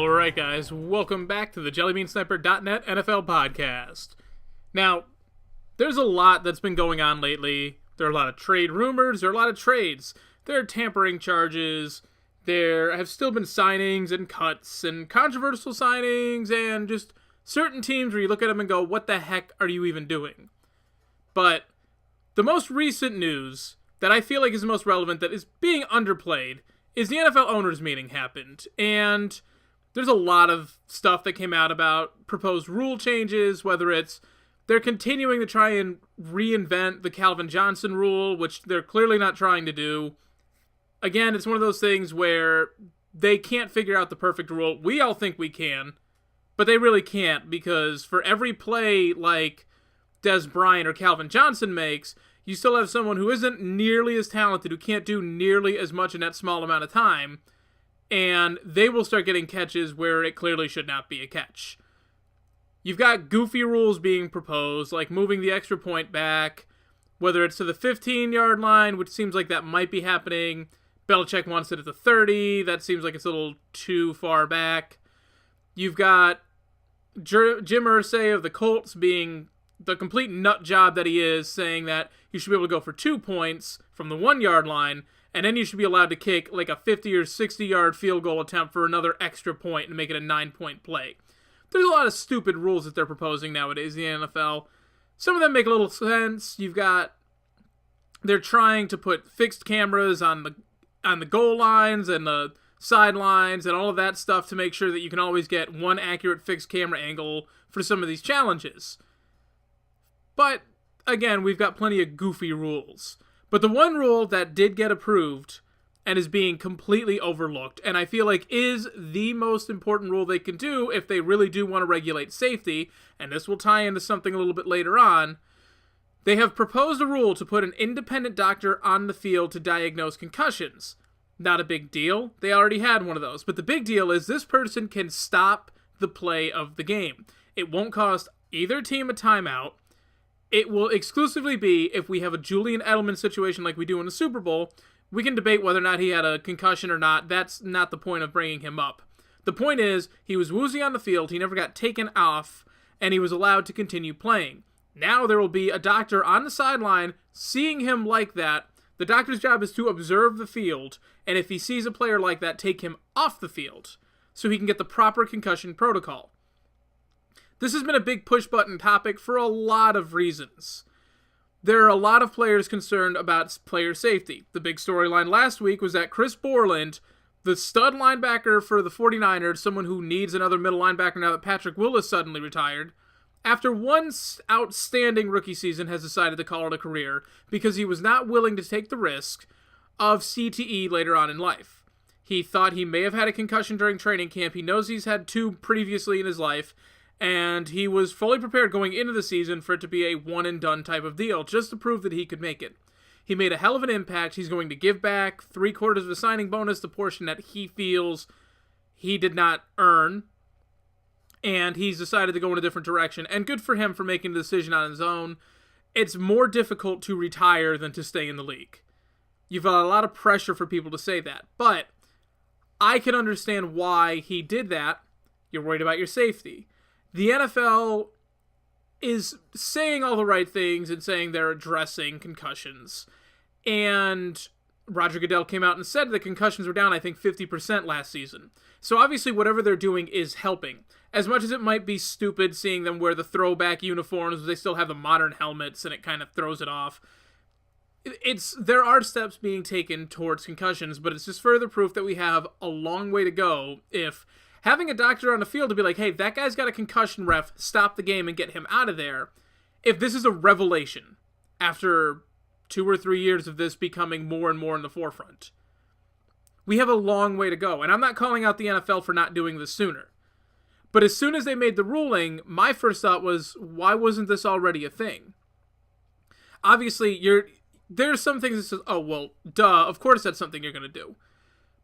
Alright guys, welcome back to the JellybeanSniper.net NFL podcast. Now, there's a lot that's been going on lately. There are a lot of trade rumors, there are a lot of trades, there are tampering charges, there have still been signings and cuts and controversial signings and just certain teams where you look at them and go, what the heck are you even doing? But the most recent news that I feel like is the most relevant that is being underplayed is the NFL owners meeting happened, and there's a lot of stuff that came out about proposed rule changes, whether it's they're continuing to try and reinvent the Calvin Johnson rule, which they're clearly not trying to do. Again, it's one of those things where they can't figure out the perfect rule. We all think we can, but they really can't, because for every play like Des Bryant or Calvin Johnson makes, you still have someone who isn't nearly as talented, who can't do nearly as much in that small amount of time, and they will start getting catches where it clearly should not be a catch. You've got goofy rules being proposed, like moving the extra point back, whether it's to the 15-yard line, which seems like that might be happening. Belichick wants it at the 30. That seems like it's a little too far back. You've got Jim Irsay of the Colts being the complete nut job that he is, saying that you should be able to go for 2 points from the 1-yard line, and then you should be allowed to kick like a 50 or 60-yard field goal attempt for another extra point and make it a 9-point play. There's a lot of stupid rules that they're proposing nowadays in the NFL. Some of them make a little sense. They're trying to put fixed cameras on the goal lines and the sidelines and all of that stuff to make sure that you can always get one accurate fixed camera angle for some of these challenges. But, again, we've got plenty of goofy rules. But the one rule that did get approved and is being completely overlooked, and I feel like is the most important rule they can do if they really do want to regulate safety, and this will tie into something a little bit later on, they have proposed a rule to put an independent doctor on the field to diagnose concussions. Not a big deal. They already had one of those. But the big deal is this person can stop the play of the game. It won't cost either team a timeout. It will exclusively be if we have a Julian Edelman situation like we do in the Super Bowl. We can debate whether or not he had a concussion or not. That's not the point of bringing him up. The point is, he was woozy on the field, he never got taken off, and he was allowed to continue playing. Now there will be a doctor on the sideline seeing him like that. The doctor's job is to observe the field, and if he sees a player like that, take him off the field so he can get the proper concussion protocol. This has been a big push-button topic for a lot of reasons. There are a lot of players concerned about player safety. The big storyline last week was that Chris Borland, the stud linebacker for the 49ers, someone who needs another middle linebacker now that Patrick Willis suddenly retired, after one outstanding rookie season has decided to call it a career because he was not willing to take the risk of CTE later on in life. He thought he may have had a concussion during training camp. He knows he's had 2 previously in his life, and he was fully prepared going into the season for it to be a one-and-done type of deal, just to prove that he could make it. He made a hell of an impact. He's going to give back 3/4 of the signing bonus, the portion that he feels he did not earn, and he's decided to go in a different direction, and good for him for making the decision on his own. It's more difficult to retire than to stay in the league. You've got a lot of pressure for people to say that, but I can understand why he did that. You're worried about your safety. The NFL is saying all the right things and saying they're addressing concussions. And Roger Goodell came out and said the concussions were down, I think, 50% last season. So obviously whatever they're doing is helping. As much as it might be stupid seeing them wear the throwback uniforms, they still have the modern helmets and it kind of throws it off. There are steps being taken towards concussions, but it's just further proof that we have a long way to go if having a doctor on the field to be like, hey, that guy's got a concussion, ref, stop the game and get him out of there. If this is a revelation after 2 or 3 years of this becoming more and more in the forefront, we have a long way to go. And I'm not calling out the NFL for not doing this sooner. But as soon as they made the ruling, my first thought was, why wasn't this already a thing? Obviously, there's some things that says, oh, well, duh, of course that's something you're going to do.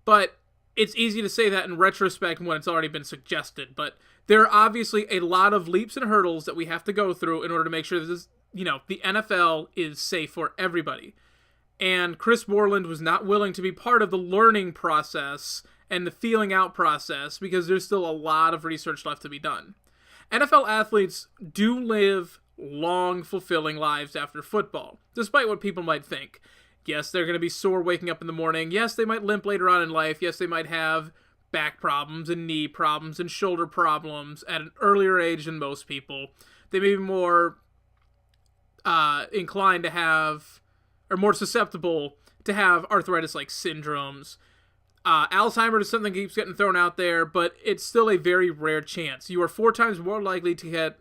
But it's easy to say that in retrospect when it's already been suggested, but there are obviously a lot of leaps and hurdles that we have to go through in order to make sure that this, the NFL is safe for everybody. And Chris Borland was not willing to be part of the learning process and the feeling out process, because there's still a lot of research left to be done. NFL athletes do live long, fulfilling lives after football, despite what people might think. Yes, they're going to be sore waking up in the morning. Yes, they might limp later on in life. Yes, they might have back problems and knee problems and shoulder problems at an earlier age than most people. They may be more inclined to have, or more susceptible to have arthritis-like syndromes. Alzheimer's is something that keeps getting thrown out there, but it's still a very rare chance. You are 4 times more likely to get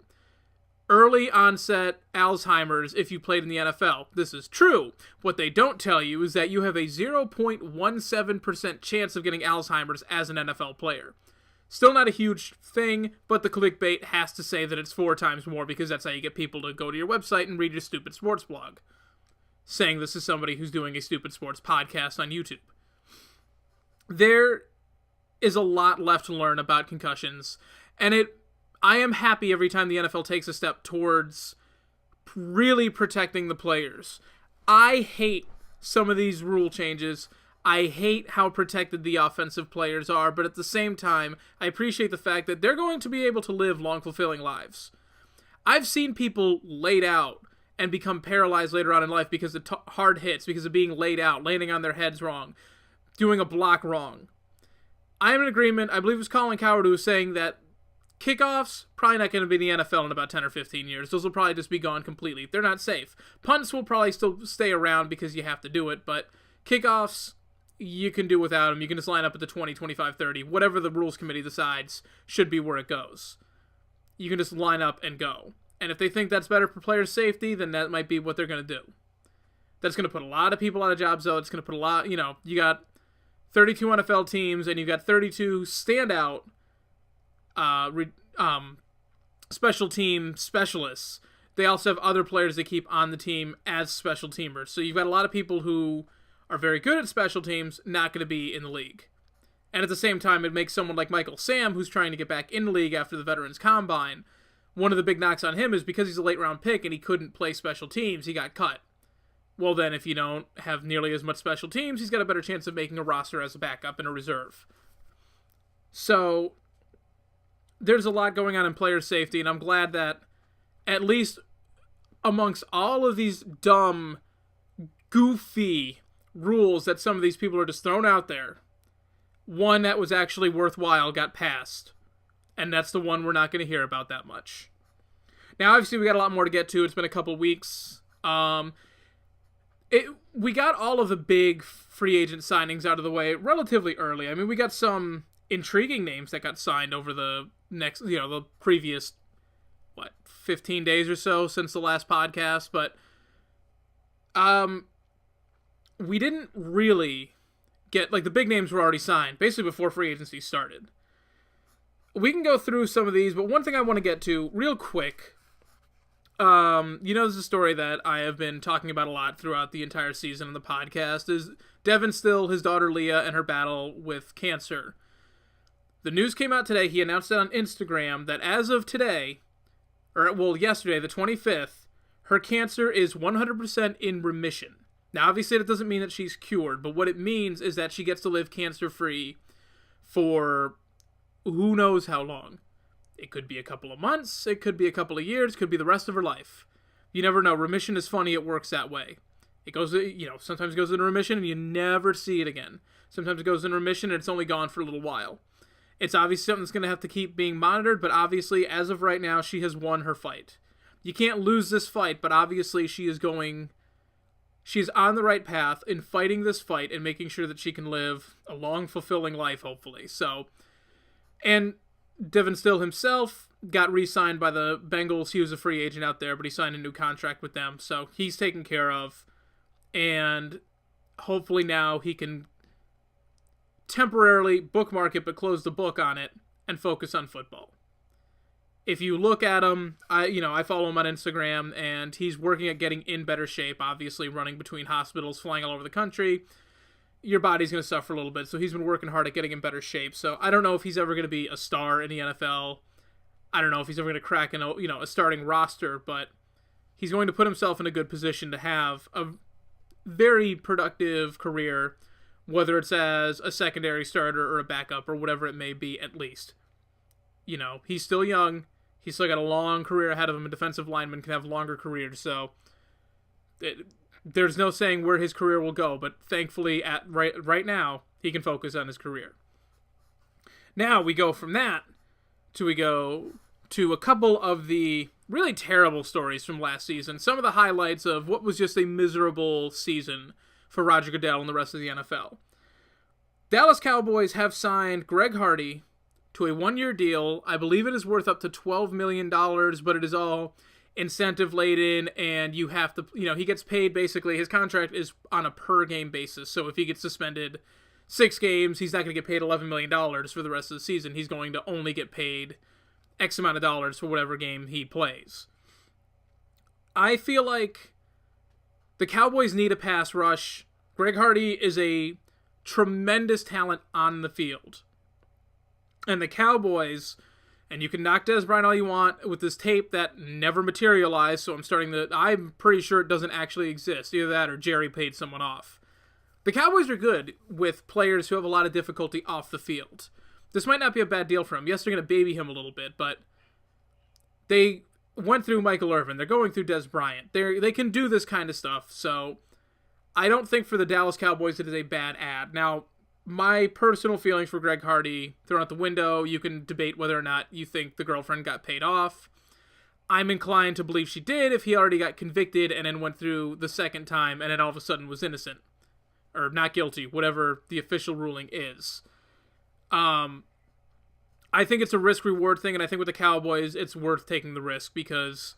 early onset Alzheimer's if you played in the NFL. This is true. What they don't tell you is that you have a 0.17% chance of getting Alzheimer's as an NFL player. Still not a huge thing, but the clickbait has to say that it's 4 times more, because that's how you get people to go to your website and read your stupid sports blog, saying this is somebody who's doing a stupid sports podcast on YouTube. There is a lot left to learn about concussions, and I am happy every time the NFL takes a step towards really protecting the players. I hate some of these rule changes. I hate how protected the offensive players are, but at the same time, I appreciate the fact that they're going to be able to live long, fulfilling lives. I've seen people laid out and become paralyzed later on in life because of hard hits, because of being laid out, landing on their heads wrong, doing a block wrong. I'm in agreement. I believe it was Colin Cowherd who was saying that kickoffs, probably not going to be in the NFL in about 10 or 15 years. Those will probably just be gone completely. They're not safe. Punts will probably still stay around because you have to do it, but kickoffs, you can do without them. You can just line up at the 20, 25, 30. Whatever the rules committee decides should be where it goes. You can just line up and go. And if they think that's better for player safety, then that might be what they're going to do. That's going to put a lot of people out of jobs, though. It's going to put a lot, you got 32 NFL teams, and you've got 32 standout special team specialists. They also have other players they keep on the team as special teamers. So you've got a lot of people who are very good at special teams not going to be in the league. And at the same time, it makes someone like Michael Sam, who's trying to get back in the league after the Veterans Combine, one of the big knocks on him is because he's a late-round pick and he couldn't play special teams, he got cut. Well, then, if you don't have nearly as much special teams, he's got a better chance of making a roster as a backup and a reserve. So there's a lot going on in player safety, and I'm glad that at least amongst all of these dumb, goofy rules that some of these people are just thrown out there, one that was actually worthwhile got passed, and that's the one we're not going to hear about that much. Now, obviously, we got a lot more to get to. It's been a couple weeks. We got all of the big free agent signings out of the way relatively early. I mean, we got some intriguing names that got signed over the the previous, 15 days or so since the last podcast, but we didn't really get, the big names were already signed, basically before free agency started. We can go through some of these, but one thing I want to get to real quick, this is a story that I have been talking about a lot throughout the entire season of the podcast, is Devin Still, his daughter Leah, and her battle with cancer. The news came out today. He announced it on Instagram that as of today, yesterday, the 25th, her cancer is 100% in remission. Now, obviously, that doesn't mean that she's cured, but what it means is that she gets to live cancer-free for who knows how long. It could be a couple of months, it could be a couple of years, it could be the rest of her life. You never know. Remission is funny, it works that way. It goes, sometimes it goes into remission and you never see it again. Sometimes it goes into remission and it's only gone for a little while. It's obviously something that's going to have to keep being monitored, but obviously, as of right now, she has won her fight. You can't lose this fight, but obviously she's on the right path in fighting this fight and making sure that she can live a long, fulfilling life, hopefully. So, and Devin Still himself got re-signed by the Bengals. He was a free agent out there, but he signed a new contract with them, so he's taken care of. And hopefully now he can temporarily bookmark it, but close the book on it and focus on football. If you look at him, I follow him on Instagram, and he's working at getting in better shape, obviously running between hospitals, flying all over the country. Your body's going to suffer a little bit, so he's been working hard at getting in better shape. So I don't know if he's ever going to be a star in the NFL. I don't know if he's ever going to crack a starting roster, but he's going to put himself in a good position to have a very productive career whether it's as a secondary starter or a backup or whatever it may be, at least. He's still young. He's still got a long career ahead of him. A defensive lineman can have longer careers, so there's no saying where his career will go, but thankfully right now he can focus on his career. Now we go from that to a couple of the really terrible stories from last season. Some of the highlights of what was just a miserable season for Roger Goodell and the rest of the NFL. Dallas Cowboys have signed Greg Hardy to a 1-year deal. I believe it is worth up to $12 million, but it is all incentive laden, and you have to, he gets paid basically. His contract is on a per game basis. So if he gets suspended 6 games, he's not going to get paid $11 million for the rest of the season. He's going to only get paid X amount of dollars for whatever game he plays. I feel like the Cowboys need a pass rush. Greg Hardy is a tremendous talent on the field. And the Cowboys, and you can knock Des Bryant all you want with this tape that never materialized, so I'm pretty sure it doesn't actually exist. Either that or Jerry paid someone off. The Cowboys are good with players who have a lot of difficulty off the field. This might not be a bad deal for him. Yes, they're going to baby him a little bit, but they went through Michael Irvin. They're going through Des Bryant. They can do this kind of stuff, so I don't think for the Dallas Cowboys it is a bad ad. Now, my personal feelings for Greg Hardy thrown out the window. You can debate whether or not you think the girlfriend got paid off. I'm inclined to believe she did if he already got convicted and then went through the second time and then all of a sudden was innocent. Or not guilty, whatever the official ruling is. I think it's a risk-reward thing, and I think with the Cowboys, it's worth taking the risk because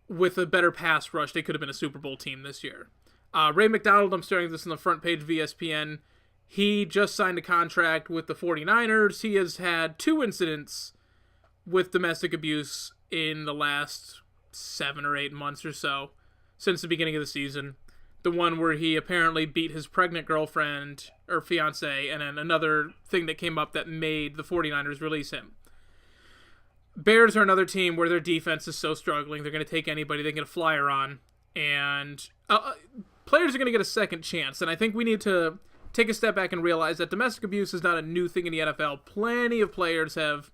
with a better pass rush, they could have been a Super Bowl team this year. Ray McDonald, I'm staring at this on the front page of ESPN. He just signed a contract with the 49ers. He has had 2 incidents with domestic abuse in the last 7 or 8 months or so since the beginning of the season. The one where he apparently beat his pregnant girlfriend or fiance, and then another thing that came up that made the 49ers release him. Bears are another team where their defense is so struggling. They're going to take anybody they can get a flyer on, and players are going to get a second chance. And I think we need to take a step back and realize that domestic abuse is not a new thing in the NFL. Plenty of players have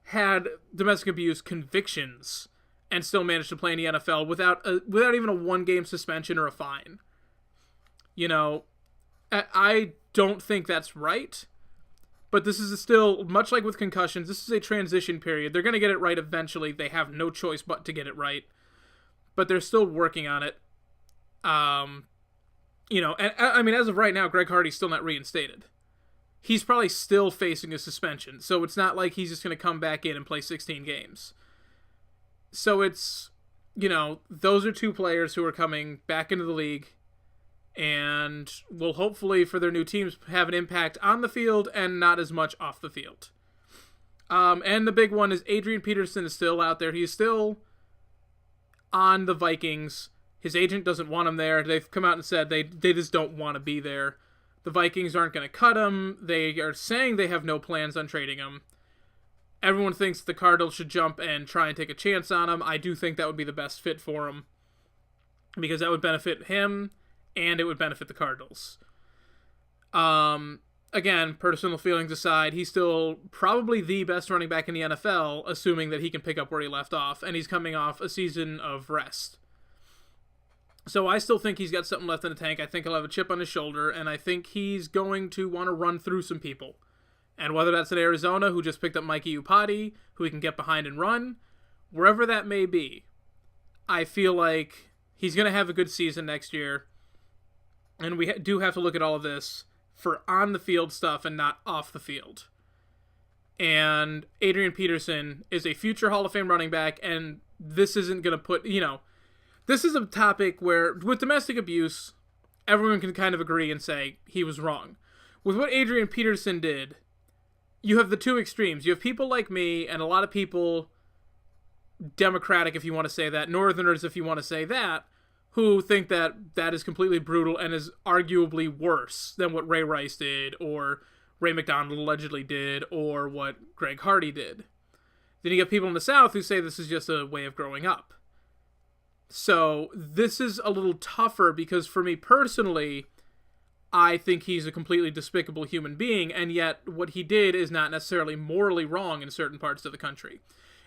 had domestic abuse convictions and still managed to play in the NFL without even a 1-game suspension or a fine. I don't think that's right, but this is still, much like with concussions, this is a transition period. They're going to get it right eventually. They have no choice but to get it right, but they're still working on it. And I mean, as of right now, Greg Hardy's still not reinstated. He's probably still facing a suspension, so it's not like he's just going to come back in and play 16 games. So it's, those are 2 players who are coming back into the league and will hopefully for their new teams have an impact on the field and not as much off the field. And the big one is Adrian Peterson is still out there. He's still on the Vikings. His agent doesn't want him there. They've come out and said they just don't want to be there. The Vikings aren't going to cut him. They are saying they have no plans on trading him. Everyone thinks the Cardinals should jump and try and take a chance on him. I do think that would be the best fit for him because that would benefit him and it would benefit the Cardinals. Again, personal feelings aside, he's still probably the best running back in the NFL, assuming that he can pick up where he left off, and he's coming off a season of rest. So I still think he's got something left in the tank. I think he'll have a chip on his shoulder, and I think he's going to want to run through some people. And whether that's in Arizona, who just picked up Mikey Upati, who he can get behind and run, wherever that may be, I feel like he's going to have a good season next year. And we do have to look at all of this for on-the-field stuff and not off the field. And Adrian Peterson is a future Hall of Fame running back, and this isn't going to put, this is a topic where, with domestic abuse, everyone can kind of agree and say he was wrong. With what Adrian Peterson did, you have the 2 extremes. You have people like me and a lot of people, Democratic if you want to say that, Northerners if you want to say that, who think that that is completely brutal and is arguably worse than what Ray Rice did or Ray McDonald allegedly did or what Greg Hardy did. Then you get people in the South who say this is just a way of growing up. So this is a little tougher because for me personally, I think he's a completely despicable human being, and yet what he did is not necessarily morally wrong in certain parts of the country.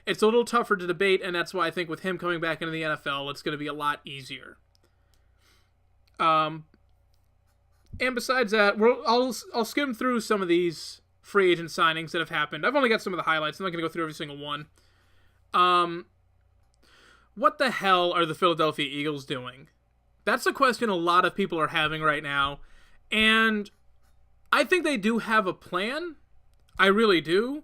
It's a little tougher to debate, and that's why I think with him coming back into the NFL, it's going to be a lot easier. And besides that, I'll skim through some of these free agent signings that have happened. I've only got some of the highlights. I'm not going to go through every single one. What the hell are the Philadelphia Eagles doing? That's a question a lot of people are having right now. And I think they do have a plan. I really do.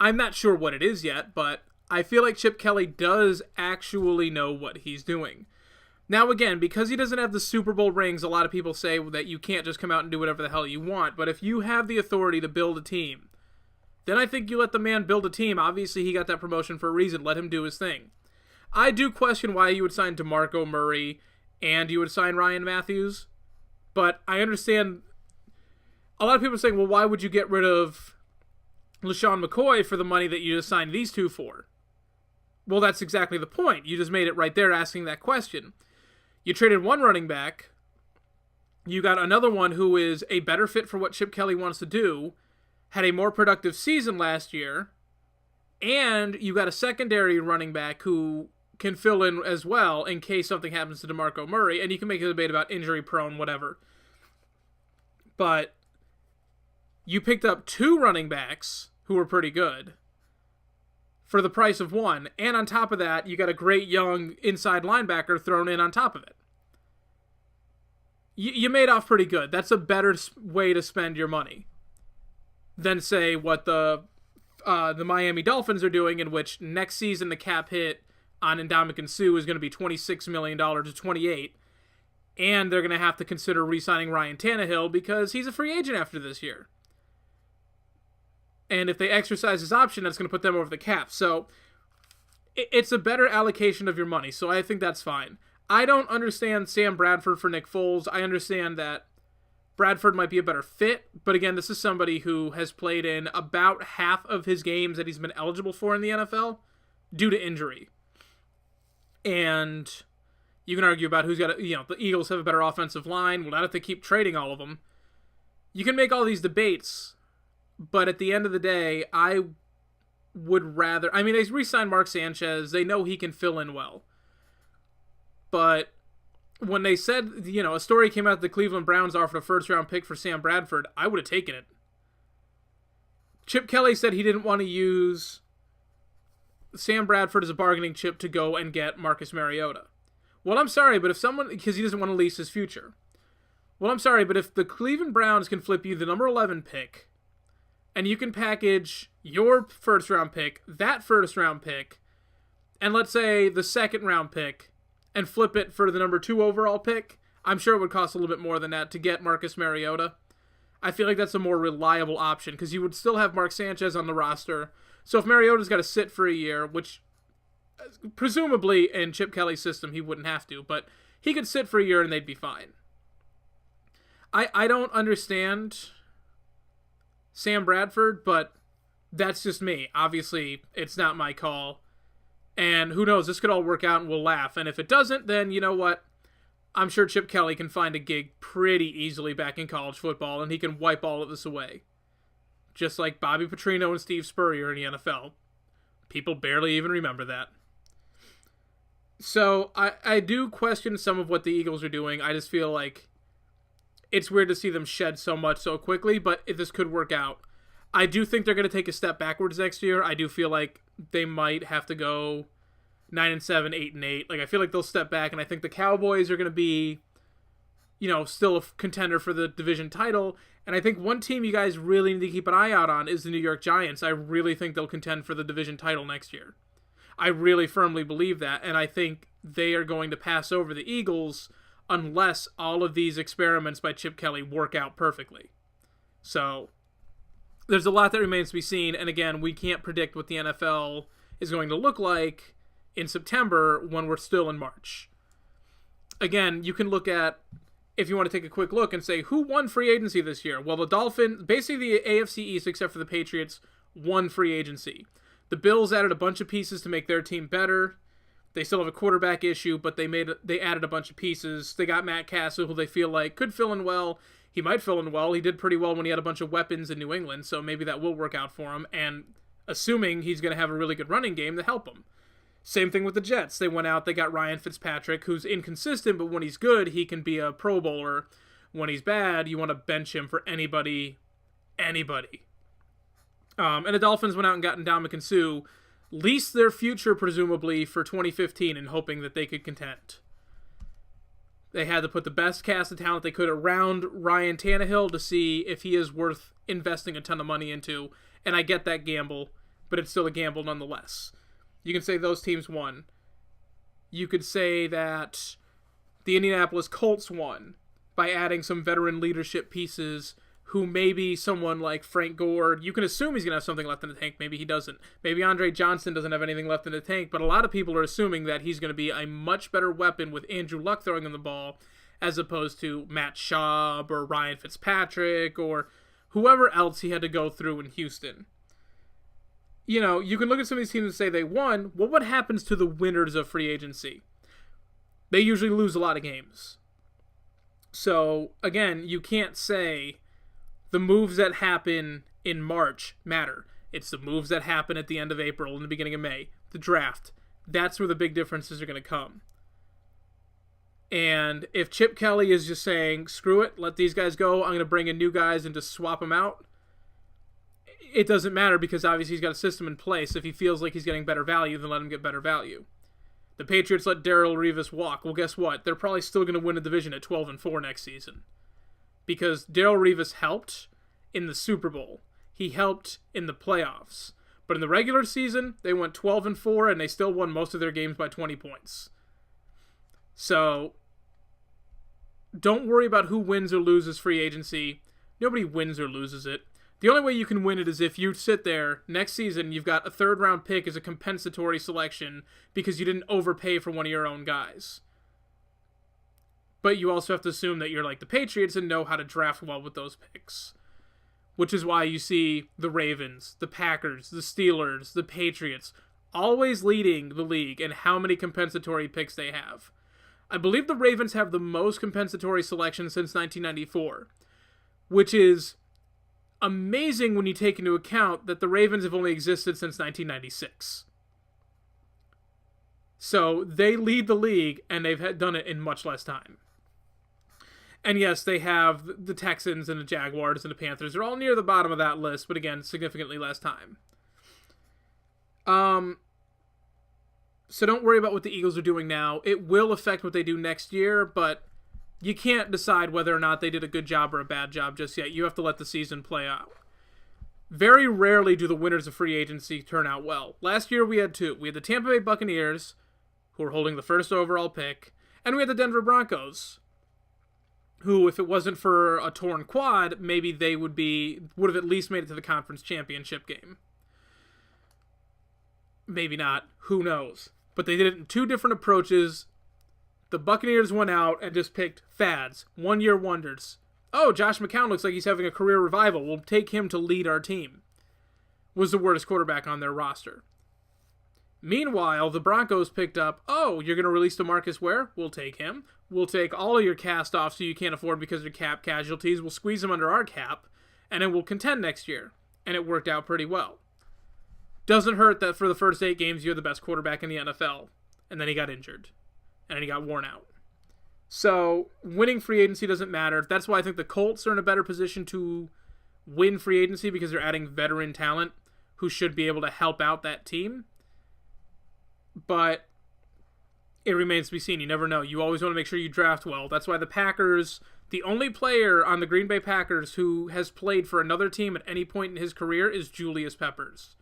I'm not sure what it is yet, but I feel like Chip Kelly does actually know what he's doing. Now, again, because he doesn't have the Super Bowl rings, a lot of people say that you can't just come out and do whatever the hell you want. But if you have the authority to build a team, then I think you let the man build a team. Obviously, he got that promotion for a reason. Let him do his thing. I do question why you would sign DeMarco Murray and you would sign Ryan Matthews. But I understand a lot of people are saying, well, why would you get rid of LaShawn McCoy for the money that you just signed these two for? Well, that's exactly the point. You just made it right there asking that question. You traded one running back. You got another one who is a better fit for what Chip Kelly wants to do, had a more productive season last year, and you got a secondary running back who can fill in as well in case something happens to DeMarco Murray, and you can make a debate about injury prone, whatever. But you picked up two running backs who were pretty good for the price of one, and on top of that, you got a great young inside linebacker thrown in on top of it. You made off pretty good. That's a better way to spend your money than, say, what the Miami Dolphins are doing, in which next season the cap hit on Ndamukong Suh is going to be $26 million to $28 million, and they're going to have to consider re-signing Ryan Tannehill because he's a free agent after this year. And if they exercise his option, that's going to put them over the cap. So it's a better allocation of your money, so I think that's fine. I don't understand Sam Bradford for Nick Foles. I understand that Bradford might be a better fit, but again, this is somebody who has played in about half of his games that he's been eligible for in the NFL due to injury. And you can argue about who's got the Eagles have a better offensive line. Well, not if they keep trading all of them. You can make all these debates, but at the end of the day, I would rather... I mean, they re-signed Mark Sanchez. They know he can fill in well. But when they said, a story came out that the Cleveland Browns offered a first-round pick for Sam Bradford, I would have taken it. Chip Kelly said he didn't want to use Sam Bradford as a bargaining chip to go and get Marcus Mariota. Well, I'm sorry, but because he doesn't want to lease his future. Well, I'm sorry, but if the Cleveland Browns can flip you the number 11 pick, and you can package your first-round pick, that first-round pick, and let's say the second-round pick, and flip it for the number 2 overall pick, I'm sure it would cost a little bit more than that to get Marcus Mariota. I feel like that's a more reliable option, because you would still have Mark Sanchez on the roster. So if Mariota's got to sit for a year, which presumably in Chip Kelly's system he wouldn't have to, but he could sit for a year and they'd be fine. I don't understand Sam Bradford, but that's just me. Obviously, it's not my call. And who knows, this could all work out and we'll laugh. And if it doesn't, then you know what? I'm sure Chip Kelly can find a gig pretty easily back in college football, and he can wipe all of this away. Just like Bobby Petrino and Steve Spurrier in the NFL. People barely even remember that. So, I do question some of what the Eagles are doing. I just feel like it's weird to see them shed so much so quickly, but this could work out. I do think they're going to take a step backwards next year. I do feel like they might have to go 9-7, 8-8. Like, I feel like they'll step back, and I think the Cowboys are going to be, still a contender for the division title. And I think one team you guys really need to keep an eye out on is the New York Giants. I really think they'll contend for the division title next year. I really firmly believe that, and I think they are going to pass over the Eagles unless all of these experiments by Chip Kelly work out perfectly. So, there's a lot that remains to be seen, and again, we can't predict what the NFL is going to look like in September when we're still in March. Again, you can look at, if you want to take a quick look and say, who won free agency this year? Well, the Dolphins, basically the AFC East except for the Patriots, won free agency. The Bills added a bunch of pieces to make their team better. They still have a quarterback issue, but they added a bunch of pieces. They got Matt Castle, who they feel like could fill in well. He might fill in well. He did pretty well when he had a bunch of weapons in New England, so maybe that will work out for him, and assuming he's going to have a really good running game to help him. Same thing with the Jets. They went out, they got Ryan Fitzpatrick, who's inconsistent, but when he's good, he can be a Pro Bowler. When he's bad, you want to bench him for anybody. And the Dolphins went out and gotten Ndamukong Suh, leased their future, presumably, for 2015 and hoping that they could contend. They had to put the best cast of talent they could around Ryan Tannehill to see if he is worth investing a ton of money into. And I get that gamble, but it's still a gamble nonetheless. You can say those teams won. You could say that the Indianapolis Colts won by adding some veteran leadership pieces who maybe someone like Frank Gore, you can assume he's going to have something left in the tank. Maybe he doesn't. Maybe Andre Johnson doesn't have anything left in the tank, but a lot of people are assuming that he's going to be a much better weapon with Andrew Luck throwing him the ball as opposed to Matt Schaub or Ryan Fitzpatrick or whoever else he had to go through in Houston. You know, you can look at some of these teams and say they won. Well, what happens to the winners of free agency? They usually lose a lot of games. So, again, you can't say the moves that happen in March matter. It's the moves that happen at the end of April and the beginning of May. The draft. That's where the big differences are going to come. And if Chip Kelly is just saying, screw it, let these guys go, I'm going to bring in new guys and just swap them out, it doesn't matter because obviously he's got a system in place. If he feels like he's getting better value, then let him get better value. The Patriots let Darrelle Revis walk. Well, guess what? They're probably still going to win a division at 12-4 next season. Because Darrelle Revis helped in the Super Bowl. He helped in the playoffs. But in the regular season, they went 12-4 and they still won most of their games by 20 points. So, don't worry about who wins or loses free agency. Nobody wins or loses it. The only way you can win it is if you sit there next season, you've got a third-round pick as a compensatory selection because you didn't overpay for one of your own guys. But you also have to assume that you're like the Patriots and know how to draft well with those picks. Which is why you see the Ravens, the Packers, the Steelers, the Patriots always leading the league in how many compensatory picks they have. I believe the Ravens have the most compensatory selections since 1994, which is amazing when you take into account that the Ravens have only existed since 1996. So they lead the league, and they've done it in much less time. And yes, they have the Texans and the Jaguars and the Panthers. They're all near the bottom of that list, but again, significantly less time. So don't worry about what the Eagles are doing now. It will affect what they do next year, but you can't decide whether or not they did a good job or a bad job just yet. You have to let the season play out. Very rarely do the winners of free agency turn out well. Last year we had two. We had the Tampa Bay Buccaneers, who were holding the first overall pick, and we had the Denver Broncos, who, if it wasn't for a torn quad, maybe they would have at least made it to the conference championship game. Maybe not. Who knows? But they did it in two different approaches. The Buccaneers went out and just picked fads, one-year wonders. Oh, Josh McCown looks like he's having a career revival. We'll take him to lead our team. Was the worst quarterback on their roster. Meanwhile, the Broncos picked up, oh, you're going to release DeMarcus Ware? We'll take him. We'll take all of your cast off so you can't afford because of cap casualties. We'll squeeze them under our cap, and then we'll contend next year. And it worked out pretty well. Doesn't hurt that for the first 8 games you're the best quarterback in the NFL. And then he got injured. And then he got worn out. So, winning free agency doesn't matter. That's why I think the Colts are in a better position to win free agency because they're adding veteran talent who should be able to help out that team. But it remains to be seen. You never know. You always want to make sure you draft well. That's why the Packers, the only player on the Green Bay Packers who has played for another team at any point in his career is Julius Peppers.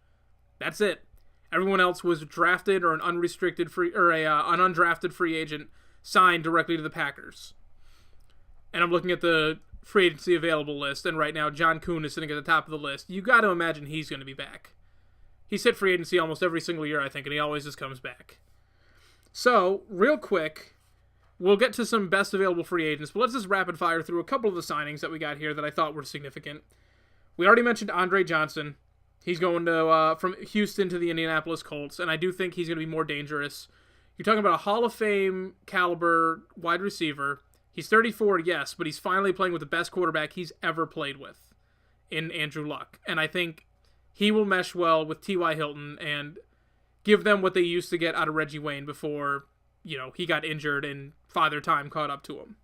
That's it. Everyone else was drafted or an unrestricted free or an undrafted free agent signed directly to the Packers. And I'm looking at the free agency available list, and right now John Kuhn is sitting at the top of the list. You got to imagine he's going to be back. He's hit free agency almost every single year, I think, and he always just comes back. So, real quick, we'll get to some best available free agents, but let's just rapid fire through a couple of the signings that we got here that I thought were significant. We already mentioned Andre Johnson. He's going to from Houston to the Indianapolis Colts, and I do think he's going to be more dangerous. You're talking about a Hall of Fame caliber wide receiver. He's 34, yes, but he's finally playing with the best quarterback he's ever played with in Andrew Luck. And I think he will mesh well with T.Y. Hilton and give them what they used to get out of Reggie Wayne before, he got injured and Father Time caught up to him.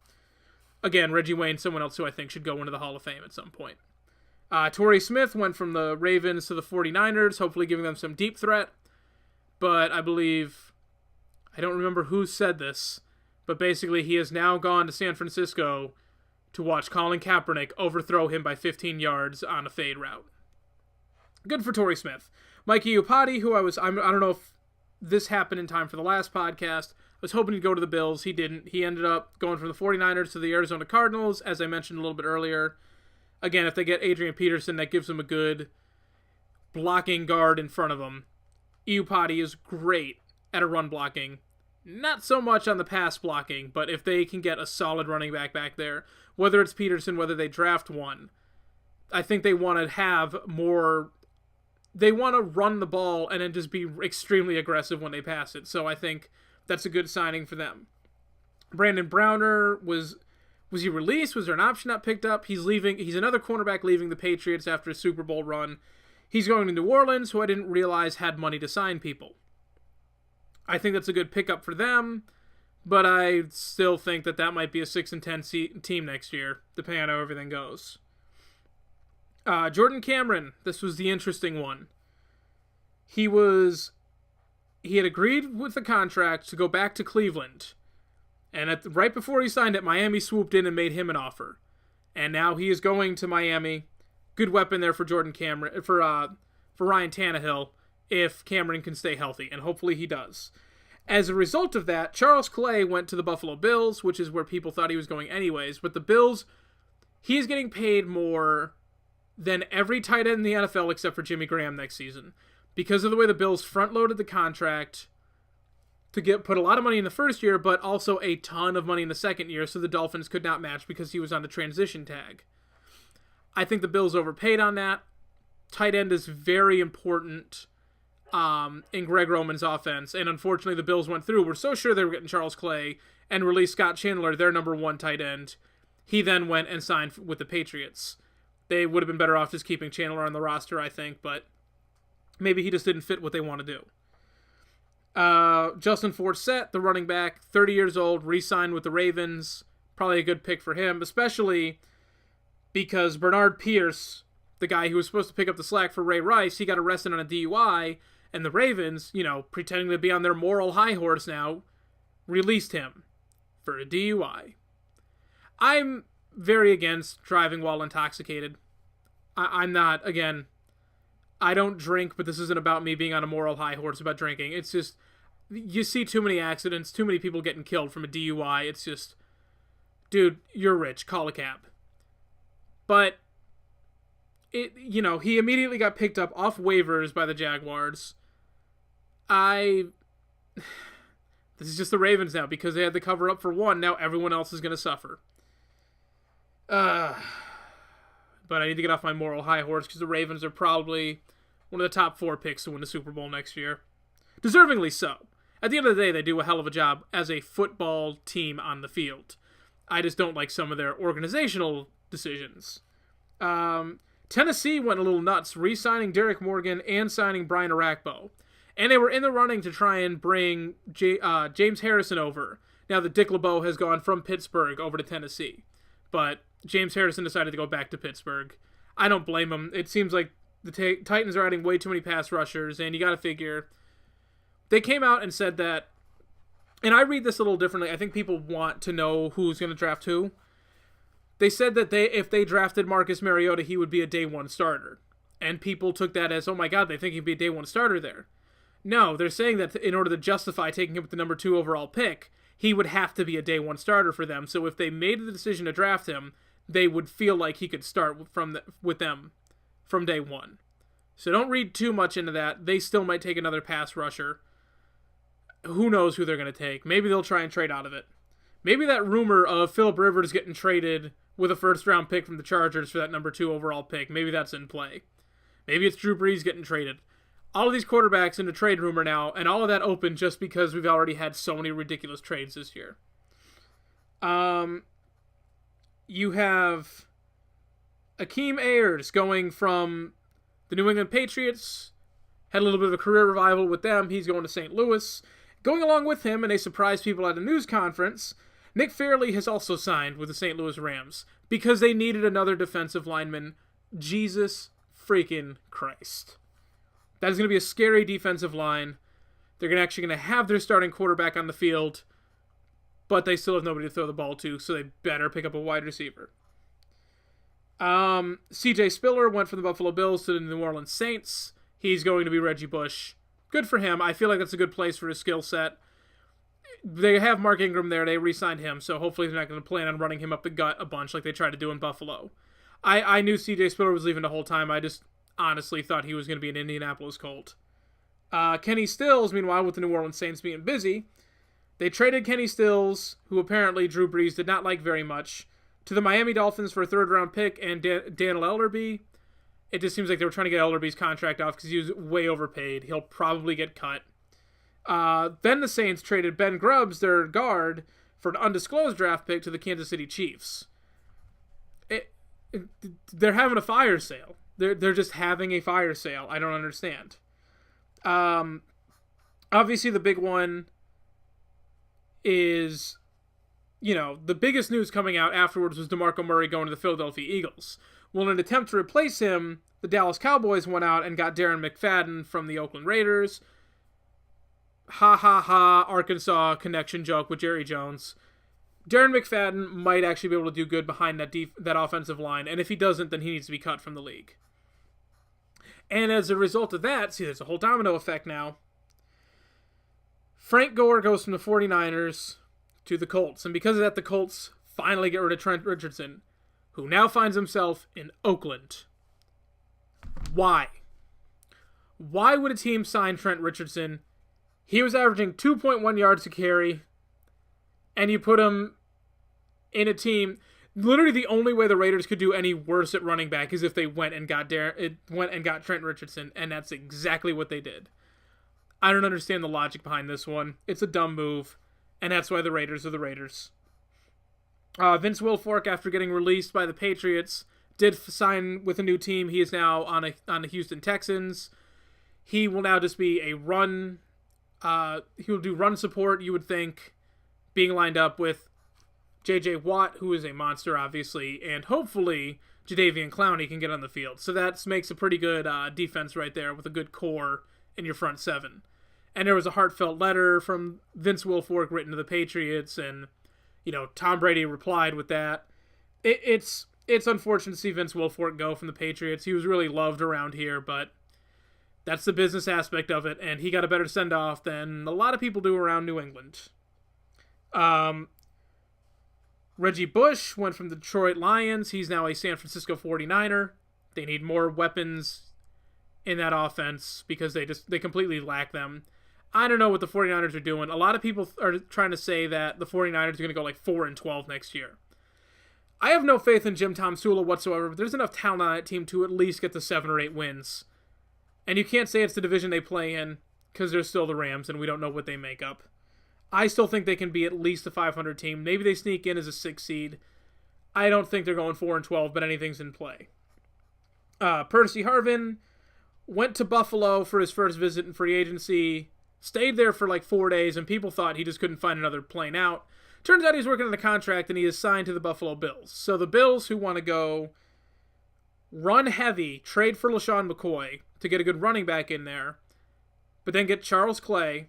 Again, Reggie Wayne, someone else who I think should go into the Hall of Fame at some point. Torrey Smith went from the Ravens to the 49ers, hopefully giving them some deep threat. But I don't remember who said this, but basically he has now gone to San Francisco to watch Colin Kaepernick overthrow him by 15 yards on a fade route. Good for Torrey Smith. Mike Iupati, who I don't know if this happened in time for the last podcast, was hoping to go to the Bills. He didn't. He ended up going from the 49ers to the Arizona Cardinals, as I mentioned a little bit earlier. Again, if they get Adrian Peterson, that gives them a good blocking guard in front of them. Iupati is great at a run blocking. Not so much on the pass blocking, but if they can get a solid running back there, whether it's Peterson, whether they draft one, I think they want to have more. They want to run the ball and then just be extremely aggressive when they pass it. So I think that's a good signing for them. Brandon Browner, was he released? Was there an option not picked up? He's leaving. He's another cornerback leaving the Patriots after a Super Bowl run. He's going to New Orleans, who I didn't realize had money to sign people. I think that's a good pickup for them, but I still think that might be a 6-10 team next year, depending on how everything goes. Jordan Cameron, this was the interesting one. He had agreed with the contract to go back to Cleveland, and right before he signed it, Miami swooped in and made him an offer, and now he is going to Miami. Good weapon there for Jordan Cameron, for Ryan Tannehill, if Cameron can stay healthy, and hopefully he does. As a result of that, Charles Clay went to the Buffalo Bills, which is where people thought he was going anyways, but the Bills, he is getting paid more than every tight end in the NFL except for Jimmy Graham next season, because of the way the Bills front-loaded the contract to put a lot of money in the first year, but also a ton of money in the second year, so the Dolphins could not match because he was on the transition tag. I think the Bills overpaid on that. Tight end is very important in Greg Roman's offense, and unfortunately the Bills went through. We're so sure they were getting Charles Clay and released Scott Chandler, their number one tight end. He then went and signed with the Patriots. They would have been better off just keeping Chandler on the roster, I think, but maybe he just didn't fit what they want to do. Justin Forsett, the running back, 30 years old, re-signed with the Ravens. Probably a good pick for him, especially because Bernard Pierce, the guy who was supposed to pick up the slack for Ray Rice, he got arrested on a DUI, and the Ravens, pretending to be on their moral high horse now, released him for a DUI. I'm very against driving while intoxicated. I'm not, again, I don't drink, but this isn't about me being on a moral high horse about drinking. It's just, you see too many accidents, too many people getting killed from a DUI. It's just, dude, you're rich, call a cab. But, he immediately got picked up off waivers by the Jaguars. This is just the Ravens now, because they had to cover up for one, now everyone else is going to suffer. But I need to get off my moral high horse, because the Ravens are probably one of the top 4 picks to win the Super Bowl next year. Deservingly so. At the end of the day, they do a hell of a job as a football team on the field. I just don't like some of their organizational decisions. Tennessee went a little nuts, re-signing Derek Morgan and signing Brian Arakpo. And they were in the running to try and bring James Harrison over. Now that Dick LeBeau has gone from Pittsburgh over to Tennessee. But James Harrison decided to go back to Pittsburgh. I don't blame him. It seems like the Titans are adding way too many pass rushers, and you got to figure. They came out and said that, and I read this a little differently. I think people want to know who's going to draft who. They said that if they drafted Marcus Mariota, he would be a day one starter. And people took that as, oh my God, they think he'd be a day one starter there. No, they're saying that in order to justify taking him with the number 2 overall pick, he would have to be a day one starter for them. So if they made the decision to draft him, they would feel like he could start with them from day one. So don't read too much into that. They still might take another pass rusher. Who knows who they're going to take? Maybe they'll try and trade out of it. Maybe that rumor of Phillip Rivers getting traded with a first-round pick from the Chargers for that number 2 overall pick, maybe that's in play. Maybe it's Drew Brees getting traded. All of these quarterbacks in the trade rumor now, and all of that open just because we've already had so many ridiculous trades this year. you have Akeem Ayers going from the New England Patriots, had a little bit of a career revival with them. He's going to St. Louis. Going along with him, and they surprised people at a news conference, Nick Fairley has also signed with the St. Louis Rams because they needed another defensive lineman. Jesus freaking Christ. That is going to be a scary defensive line. They're actually going to have their starting quarterback on the field, but they still have nobody to throw the ball to, so they better pick up a wide receiver. C.J. Spiller went from the Buffalo Bills to the New Orleans Saints. He's going to be Reggie Bush. Good for him. I feel like that's a good place for his skill set. They have Mark Ingram there. They re-signed him, so hopefully they're not going to plan on running him up the gut a bunch like they tried to do in Buffalo. I knew C.J. Spiller was leaving the whole time. I just honestly thought he was going to be an Indianapolis Colt. Kenny Stills, meanwhile, with the New Orleans Saints being busy, they traded Kenny Stills, who apparently Drew Brees did not like very much, to the Miami Dolphins for a third-round pick and Daniel Ellerbe. It just seems like they were trying to get Ellerbe's contract off because he was way overpaid. He'll probably get cut. Then the Saints traded Ben Grubbs, their guard, for an undisclosed draft pick to the Kansas City Chiefs. They're having a fire sale. They're just having a fire sale. I don't understand. Obviously, the big one is, the biggest news coming out afterwards was DeMarco Murray going to the Philadelphia Eagles. Well, in an attempt to replace him, the Dallas Cowboys went out and got Darren McFadden from the Oakland Raiders. Ha ha ha, Arkansas connection joke with Jerry Jones. Darren McFadden might actually be able to do good behind that offensive line, and if he doesn't, then he needs to be cut from the league. And as a result of that, see, there's a whole domino effect now. Frank Gore goes from the 49ers to the Colts, and because of that, the Colts finally get rid of Trent Richardson, who now finds himself in Oakland. Why? Why would a team sign Trent Richardson? He was averaging 2.1 yards to carry, and you put him in a team. Literally, the only way the Raiders could do any worse at running back is if they went and got Trent Richardson, and that's exactly what they did. I don't understand the logic behind this one. It's a dumb move, and that's why the Raiders are the Raiders. Vince Wilfork, after getting released by the Patriots, did sign with a new team. He is now on the Houston Texans. He will now just be a run. He will do run support, you would think, being lined up with J.J. Watt, who is a monster, obviously, and hopefully Jadeveon Clowney can get on the field. So that makes a pretty good defense right there with a good core in your front seven. And there was a heartfelt letter from Vince Wilfork written to the Patriots, and Tom Brady replied with that. It's unfortunate to see Vince Wilfork go from the Patriots. He was really loved around here, but that's the business aspect of it, and he got a better send-off than a lot of people do around New England. Reggie Bush went from the Detroit Lions. He's now a San Francisco 49er. They need more weapons in that offense because they completely lack them. I don't know what the 49ers are doing. A lot of people are trying to say that the 49ers are going to go like 4-12 next year. I have no faith in Jim Tomsula whatsoever, but there's enough talent on that team to at least get to 7 or 8 wins. And you can't say it's the division they play in because they're still the Rams and we don't know what they make up. I still think they can be at least a 500 team. Maybe they sneak in as a 6 seed. I don't think they're going 4-12, but anything's in play. Percy Harvin went to Buffalo for his first visit in free agency, stayed there for like 4 days, and people thought he just couldn't find another plane out. Turns out he's working on a contract, and he is signed to the Buffalo Bills. So the Bills, who want to go run heavy, trade for LaShawn McCoy to get a good running back in there, but then get Charles Clay,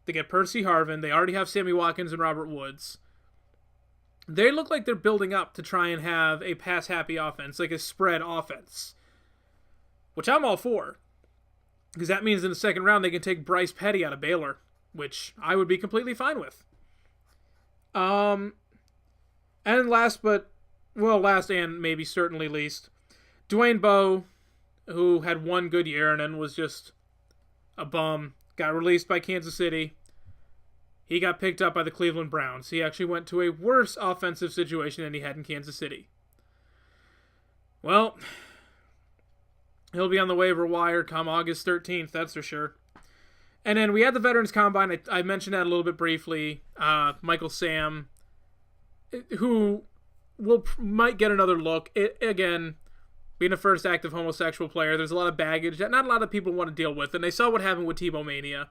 they get Percy Harvin, they already have Sammy Watkins and Robert Woods. They look like they're building up to try and have a pass-happy offense, like a spread offense, which I'm all for, because that means in the second round they can take Bryce Petty out of Baylor, which I would be completely fine with. And last and maybe certainly least, Dwayne Bowe, who had one good year and then was just a bum, got released by Kansas City. He got picked up by the Cleveland Browns. He actually went to a worse offensive situation than he had in Kansas City. Well, he'll be on the waiver wire come August 13th, that's for sure. And then we had the Veterans Combine. I mentioned that a little bit briefly. Michael Sam, who might get another look. Again, being a first active homosexual player, there's a lot of baggage that not a lot of people want to deal with, and they saw what happened with Tebow Mania.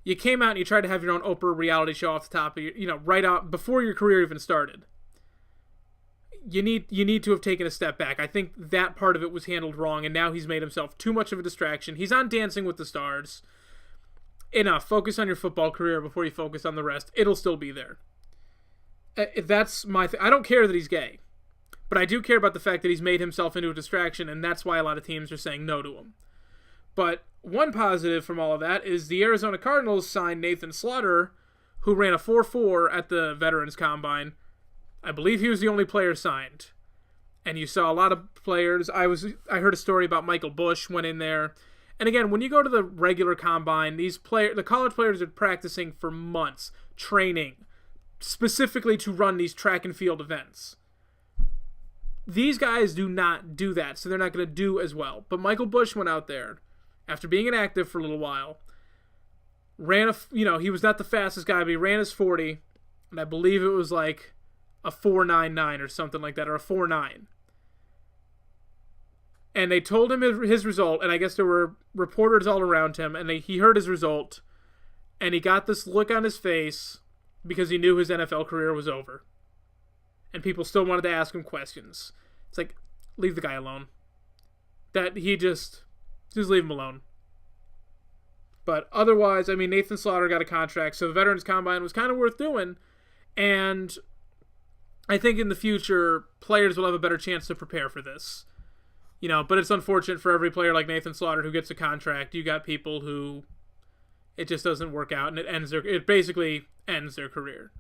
You came out and you tried to have your own Oprah reality show off the top of your, right out before your career even started. You need to have taken a step back. I think that part of it was handled wrong, and now he's made himself too much of a distraction. He's on Dancing with the Stars. Enough. Focus on your football career before you focus on the rest. It'll still be there. That's my thing. I don't care that he's gay, but I do care about the fact that he's made himself into a distraction, and that's why a lot of teams are saying no to him. But one positive from all of that is the Arizona Cardinals signed Nathan Slaughter, who ran a 4.4 at the Veterans Combine. I believe he was the only player signed. And you saw a lot of players. I heard a story about Michael Bush went in there. And again, when you go to the regular combine, the college players are practicing for months, training, specifically to run these track and field events. These guys do not do that, so they're not going to do as well. But Michael Bush went out there after being inactive for a little while. He was not the fastest guy, but he ran his 40, and I believe it was like a 4.99 or something like that, or a 4.9. And they told him his result, and I guess there were reporters all around him, and he heard his result, and he got this look on his face because he knew his NFL career was over. And people still wanted to ask him questions. It's like, leave the guy alone. That he just leave him alone. But otherwise, I mean, Nathan Slaughter got a contract, so the Veterans Combine was kind of worth doing. And I think in the future, players will have a better chance to prepare for this. But it's unfortunate for every player like Nathan Slaughter who gets a contract. You got people who it just doesn't work out, and it basically ends their career.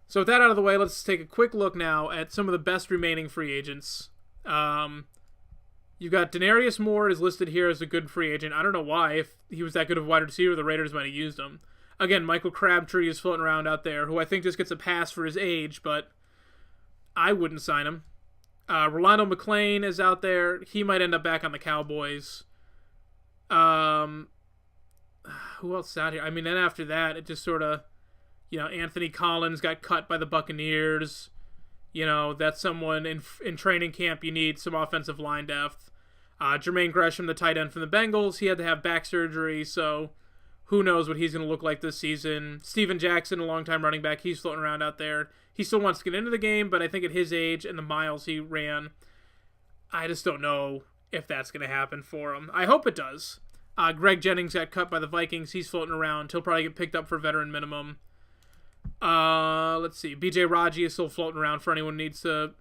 So with that out of the way, let's take a quick look now at some of the best remaining free agents. You've got Denarius Moore is listed here as a good free agent. I don't know why. If he was that good of a wide receiver, the Raiders might have used him. Again, Michael Crabtree is floating around out there, who I think just gets a pass for his age, but I wouldn't sign him. Rolando McClain is out there. He might end up back on the Cowboys. Who else is out here? I mean, then after that, it just sort of, Anthony Collins got cut by the Buccaneers. That's someone in training camp you need some offensive line depth. Jermaine Gresham, the tight end from the Bengals, he had to have back surgery, so who knows what he's going to look like this season. Steven Jackson, a longtime running back, he's floating around out there. He still wants to get into the game, but I think at his age and the miles he ran, I just don't know if that's going to happen for him. I hope it does. Greg Jennings got cut by the Vikings. He's floating around. He'll probably get picked up for veteran minimum. Let's see. BJ Raji is still floating around for anyone who needs to,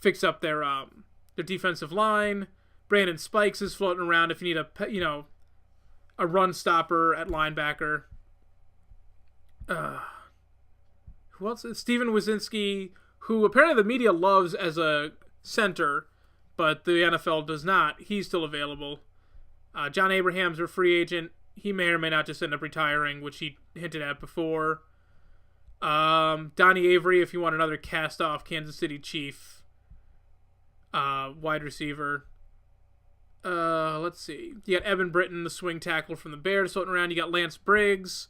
fix up their defensive line. Brandon Spikes is floating around if you need a run stopper at linebacker. Who else? Steven Wazinski, who apparently the media loves as a center, but the NFL does not. He's still available. John Abraham's a free agent. He may or may not just end up retiring, which he hinted at before. Donnie Avery, if you want another cast-off Kansas City Chief wide receiver. Let's see. You got Evan Britton, the swing tackle from the Bears, floating around. You got Lance Briggs,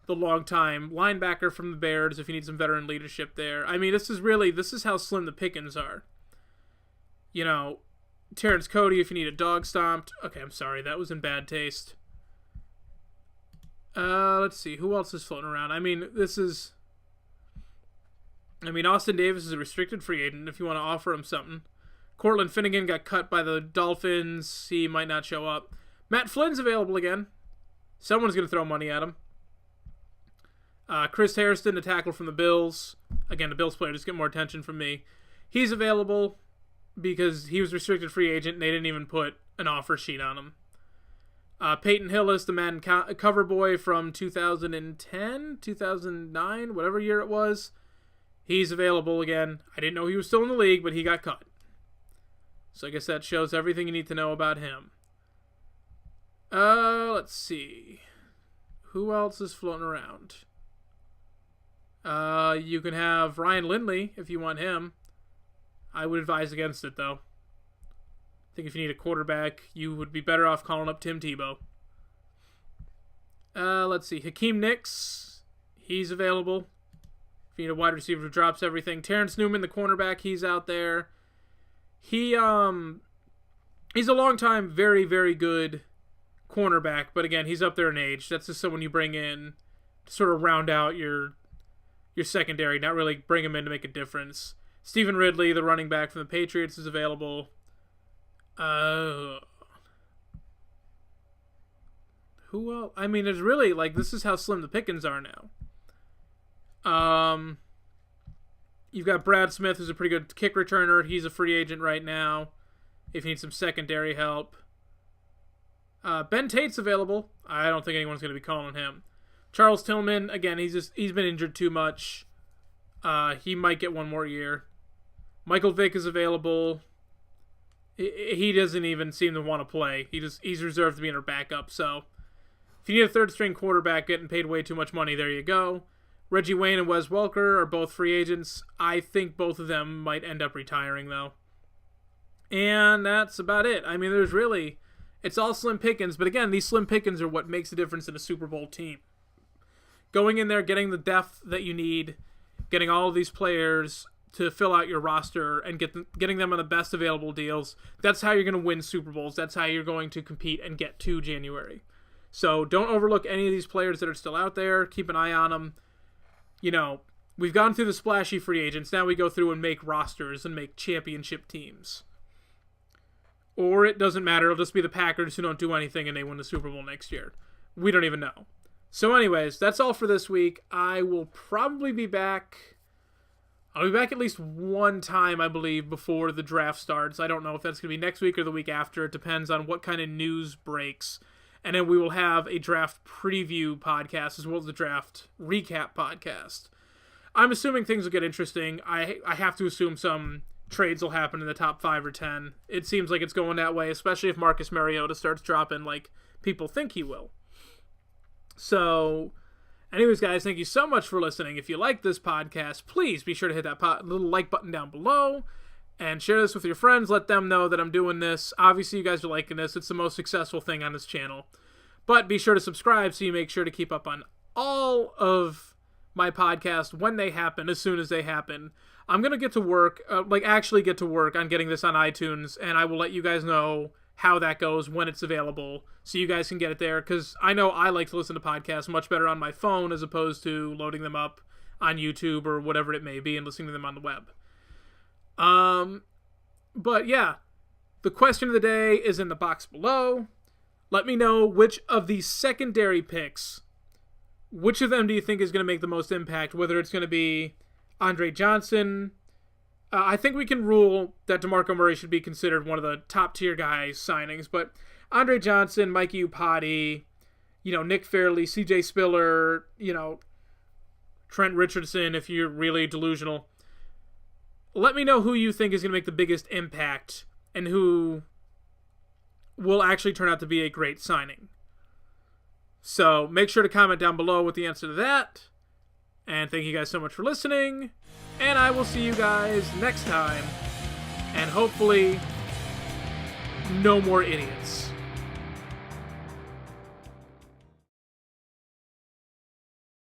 the longtime linebacker from the Bears, if you need some veteran leadership there. I mean, this is how slim the pickings are. Terrence Cody, if you need a dog stomped. Okay, I'm sorry, that was in bad taste. Let's see, who else is floating around? Austin Davis is a restricted free agent if you want to offer him something. Cortland Finnegan got cut by the Dolphins. He might not show up. Matt Flynn's available again. Someone's going to throw money at him. Chris Hairston, the tackle from the Bills. Again, the Bills player just get more attention from me. He's available because he was restricted free agent and they didn't even put an offer sheet on him. Peyton Hillis, the Madden cover boy from 2010, 2009, whatever year it was. He's available again. I didn't know he was still in the league, but he got cut. So I guess that shows everything you need to know about him. Let's see. Who else is floating around? You can have Ryan Lindley if you want him. I would advise against it, though. I think if you need a quarterback, you would be better off calling up Tim Tebow. Let's see. Hakeem Nicks. He's available. If you need a wide receiver who drops everything. Terrence Newman, the cornerback, he's out there. He's a long-time, very, very good cornerback, but again, he's up there in age. That's just someone you bring in to sort of round out your secondary, not really bring him in to make a difference. Stephen Ridley, the running back from the Patriots, is available. Who else? I mean, there's really, this is how slim the pickings are now. You've got Brad Smith, who's a pretty good kick returner. He's a free agent right now if you need some secondary help. Ben Tate's available. I don't think anyone's going to be calling him. Charles Tillman, again, he's been injured too much. He might get one more year. Michael Vick is available. He doesn't even seem to want to play. He's reserved to be in our backup. So if you need a third-string quarterback getting paid way too much money, there you go. Reggie Wayne and Wes Welker are both free agents. I think both of them might end up retiring, though. And that's about it. I mean, it's all slim pickings. But again, these slim pickings are what makes a difference in a Super Bowl team. Going in there, getting the depth that you need, getting all of these players to fill out your roster and getting them on the best available deals. That's how you're going to win Super Bowls. That's how you're going to compete and get to January. So don't overlook any of these players that are still out there. Keep an eye on them. We've gone through the splashy free agents. Now we go through and make rosters and make championship teams. Or it doesn't matter. It'll just be the Packers who don't do anything and they win the Super Bowl next year. We don't even know. So anyways, that's all for this week. I will probably be back. I'll be back at least one time, I believe, before the draft starts. I don't know if that's going to be next week or the week after. It depends on what kind of news breaks. And then we will have a draft preview podcast as well as the draft recap podcast. I'm assuming things will get interesting. I have to assume some trades will happen in the top 5 or 10. It seems like it's going that way, especially if Marcus Mariota starts dropping like people think he will. So, anyways, guys, thank you so much for listening. If you like this podcast, please be sure to hit that little like button down below and share this with your friends. Let them know that I'm doing this. Obviously, you guys are liking this. It's the most successful thing on this channel. But be sure to subscribe so you make sure to keep up on all of my podcasts when they happen, as soon as they happen. I'm going to get to work, actually get to work on getting this on iTunes, and I will let you guys know how that goes when it's available so you guys can get it there, because I know I like to listen to podcasts much better on my phone as opposed to loading them up on YouTube or whatever it may be and listening to them on the web. But yeah, the question of the day is in the box below. Let me know which of these secondary picks, which of them do you think is going to make the most impact, whether it's going to be Andre Johnson. I think we can rule that DeMarco Murray should be considered one of the top-tier guys signings, but Andre Johnson, Mike Iupati, Nick Fairley, CJ Spiller, Trent Richardson, if you're really delusional. Let me know who you think is going to make the biggest impact and who will actually turn out to be a great signing. So make sure to comment down below with the answer to that. And thank you guys so much for listening. And I will see you guys next time. And hopefully, no more idiots.